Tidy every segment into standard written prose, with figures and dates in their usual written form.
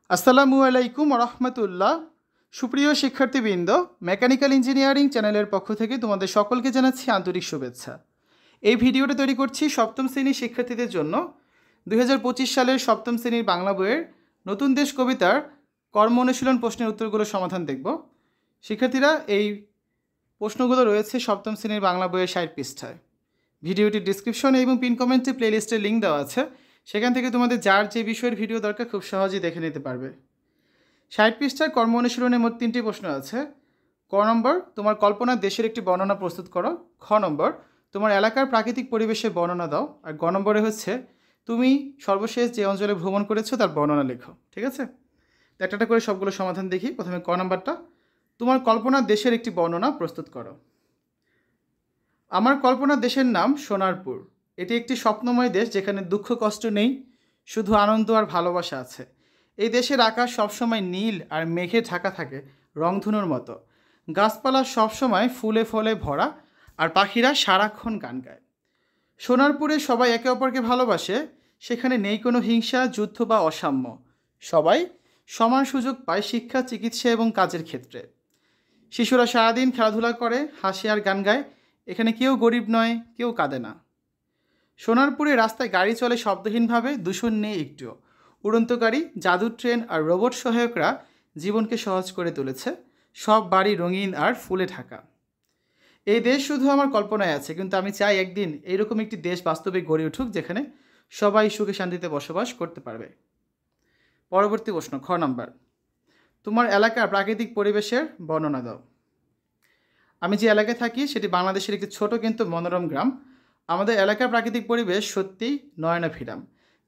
আসসালামু আলাইকুম রহমতুল্লাহ। সুপ্রিয় শিক্ষার্থীবৃন্দ, মেকানিক্যাল ইঞ্জিনিয়ারিং চ্যানেলের পক্ষ থেকে তোমাদের সকলকে জানাচ্ছি আন্তরিক শুভেচ্ছা। এই ভিডিওটা তৈরি করছি সপ্তম শ্রেণীর শিক্ষার্থীদের জন্য। 2025 সালের সপ্তম শ্রেণীর বাংলা বইয়ের নতুন দেশ কবিতার কর্ম অনুশীলন প্রশ্নের উত্তরগুলোর সমাধান দেখব। শিক্ষার্থীরা, এই প্রশ্নগুলো রয়েছে সপ্তম শ্রেণীর বাংলা বইয়ের 60 পৃষ্ঠায়। ভিডিওটির ডিসক্রিপশনে এবং পিন কমেন্টে প্লেলিস্টের লিঙ্ক দেওয়া আছে, সেখান থেকে তোমাদের যার যে বিষয়ের ভিডিও দরকার খুব সহজেই দেখে নিতে পারবে। 60 পৃষ্ঠার কর্ম অনুশীলনের মোট 3টি প্রশ্ন আছে। ক নম্বর, তোমার কল্পনার দেশের একটি বর্ণনা প্রস্তুত করো। খ নম্বর, তোমার এলাকার প্রাকৃতিক পরিবেশের বর্ণনা দাও। আর গ নম্বরে হচ্ছে তুমি সর্বশেষ যে অঞ্চলে ভ্রমণ করেছো তার বর্ণনা লেখো। ঠিক আছে, তো একটা করে সবগুলো সমাধান দেখি। প্রথমে ক নম্বরটা, তোমার কল্পনার দেশের একটি বর্ণনা প্রস্তুত করো। আমার কল্পনার দেশের নাম সোনারপুর। এটি একটি স্বপ্নময় দেশ যেখানে দুঃখ কষ্ট নেই, শুধু আনন্দ আর ভালোবাসা আছে। এই দেশের আকাশ সবসময় নীল আর মেঘে ঢাকা থাকে রংধনুর মতো। গাছপালা সবসময় ফুলে ফলে ভরা আর পাখিরা সারাক্ষণ গান গায়। সোনারপুরে সবাই একে অপরকে ভালোবাসে। সেখানে নেই কোনো হিংসা, যুদ্ধ বা অসাম্য। সবাই সমান সুযোগ পায় শিক্ষা, চিকিৎসা এবং কাজের ক্ষেত্রে। শিশুরা সারাদিন খেলাধুলা করে, হাসি আর গান গায়। এখানে কেউ গরিব নয়, কেউ কাঁদে না। সোনারপুরে রাস্তায় গাড়ি চলে শব্দহীনভাবে, দূষণ নেই একটুও। উড়ন্ত গাড়ি, জাদুর ট্রেন আর রোবট সহায়করা জীবনকে সহজ করে তুলেছে। সব বাড়ি রঙিন আর ফুলে ঢাকা। এই দেশ শুধু আমার কল্পনায় আছে, কিন্তু আমি চাই একদিন এইরকম একটি দেশ বাস্তবে গড়ে উঠুক যেখানে সবাই সুখে শান্তিতে বসবাস করতে পারবে। পরবর্তী প্রশ্ন, খ নম্বর, তোমার এলাকার প্রাকৃতিক পরিবেশের বর্ণনা দাও। আমি যে এলাকায় থাকি সেটি বাংলাদেশের একটি ছোট কিন্তু মনোরম গ্রাম। আমাদের এলাকার প্রাকৃতিক পরিবেশ সত্যিই নয়নাভিরাম।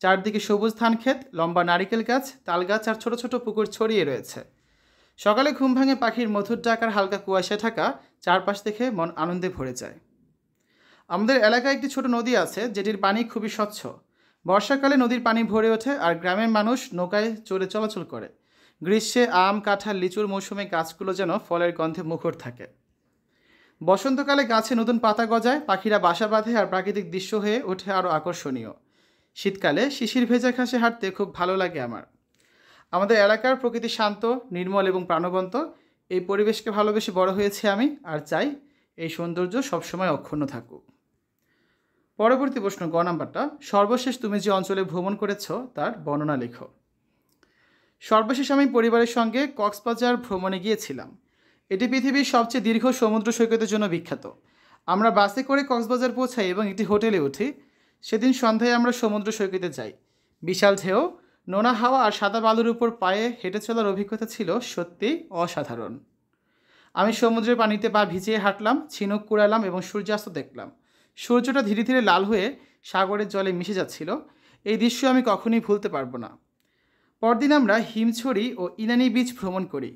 চারদিকে সবুজ ধানক্ষেত, লম্বা নারিকেল গাছ, তাল গাছ আর ছোট ছোট পুকুর ছড়িয়ে রয়েছে। সকালে ঘুম ভাঙে পাখির মধুর ডাক আর হালকা কুয়াশা ঢাকা চারপাশ দেখে মন আনন্দে ভরে যায়। আমাদের এলাকায় একটি ছোট নদী আছে যেটির পানি খুবই স্বচ্ছ। বর্ষাকালে নদীর পানি ভরে ওঠে আর গ্রামের মানুষ নৌকায় চড়ে চলাচল করে। গ্রীষ্মে আম, কাঁঠাল, লিচুর মৌসুমে গাছগুলো যেন ফলের গন্ধে মুখর থাকে। বসন্তকালে গাছে নতুন পাতা গজায়, পাখিরা বাসা বাঁধে আর প্রাকৃতিক দৃশ্য হয়ে ওঠে আরও আকর্ষণীয়। শীতকালে শিশির ভেজা ঘাসে হাঁটতে খুব ভালো লাগে আমার। আমাদের এলাকার প্রকৃতি শান্ত, নির্মল এবং প্রাণবন্ত। এই পরিবেশকে ভালোবেসে বড় হয়েছি আমি, আর চাই এই সৌন্দর্য সবসময় অক্ষুণ্ণ থাকুক। পরবর্তী প্রশ্ন, গ নাম্বারটা, সর্বশেষ তুমি যে অঞ্চলে ভ্রমণ করেছ তার বর্ণনা লেখো। সর্বশেষ আমি পরিবারের সঙ্গে কক্সবাজার ভ্রমণে গিয়েছিলাম। এটি পৃথিবীর সবচেয়ে দীর্ঘ সমুদ্র সৈকতের জন্য বিখ্যাত। আমরা বাসে করে কক্সবাজার পৌঁছাই এবং একটি হোটেলে উঠি। সেদিন সন্ধ্যায় আমরা সমুদ্র সৈকতে যাই। বিশাল ঢেউ, নোনা হাওয়া আর সাদা বালুর উপর পায়ে হেঁটে চলার অভিজ্ঞতা ছিল সত্যি অসাধারণ। আমি সমুদ্রের পানিতে পা ভিজিয়ে হাঁটলাম, ঝিনুক কুড়ালাম এবং সূর্যাস্ত দেখলাম। সূর্যটা ধীরে ধীরে লাল হয়ে সাগরের জলে মিশে যাচ্ছিল। এই দৃশ্য আমি কখনোই ভুলতে পারবো না। পরদিন আমরা হিমছড়ি ও ইনানি বিচ ভ্রমণ করি।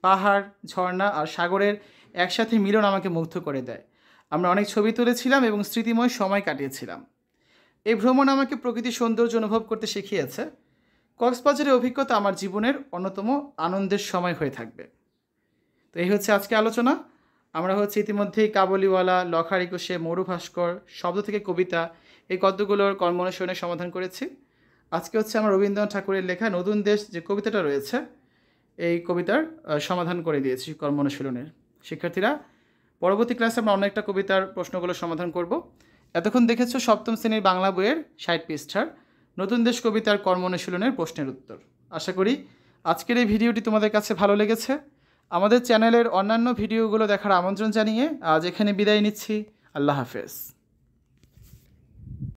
পাহাড়, ঝর্ণা আর সাগরের একসাথে মিলন আমাকে মুগ্ধ করে দেয়। আমরা অনেক ছবি তুলেছিলাম এবং স্মৃতিময় সময় কাটিয়েছিলাম। এই ভ্রমণ আমাকে প্রকৃতির সৌন্দর্য অনুভব করতে শিখিয়েছে। কক্সবাজারের অভিজ্ঞতা আমার জীবনের অন্যতম আনন্দের সময় হয়ে থাকবে। তো এই হচ্ছে আজকে আলোচনা। আমরা ইতিমধ্যেই কাবুলিওয়ালা, লখার একুশে, মরুভাস্কর, শব্দ থেকে কবিতা, এই গদ্যগুলোর কর্ম অনুশীলনের সমাধান করেছি। আজকে আমরা রবীন্দ্রনাথ ঠাকুরের লেখা নতুন দেশ যে কবিতাটা রয়েছে এই কবিতার সমাধান করে দিয়েছি কর্ম অনুশীলনের। শিক্ষার্থীরা, পরবর্তী ক্লাসে আমরা অন্য একটা কবিতার প্রশ্নগুলো সমাধান করব। এতক্ষণ দেখেছো সপ্তম শ্রেণীর বাংলা বইয়ের 60 পৃষ্ঠার নতুন দেশ কবিতার কর্ম অনুশীলনের প্রশ্নের উত্তর। আশা করি আজকের এই ভিডিওটি তোমাদের কাছে ভালো লেগেছে। আমাদের চ্যানেলের অন্যান্য ভিডিওগুলো দেখার আমন্ত্রণ জানিয়ে আজ এখানে বিদায় নিচ্ছি। আল্লাহ হাফেজ।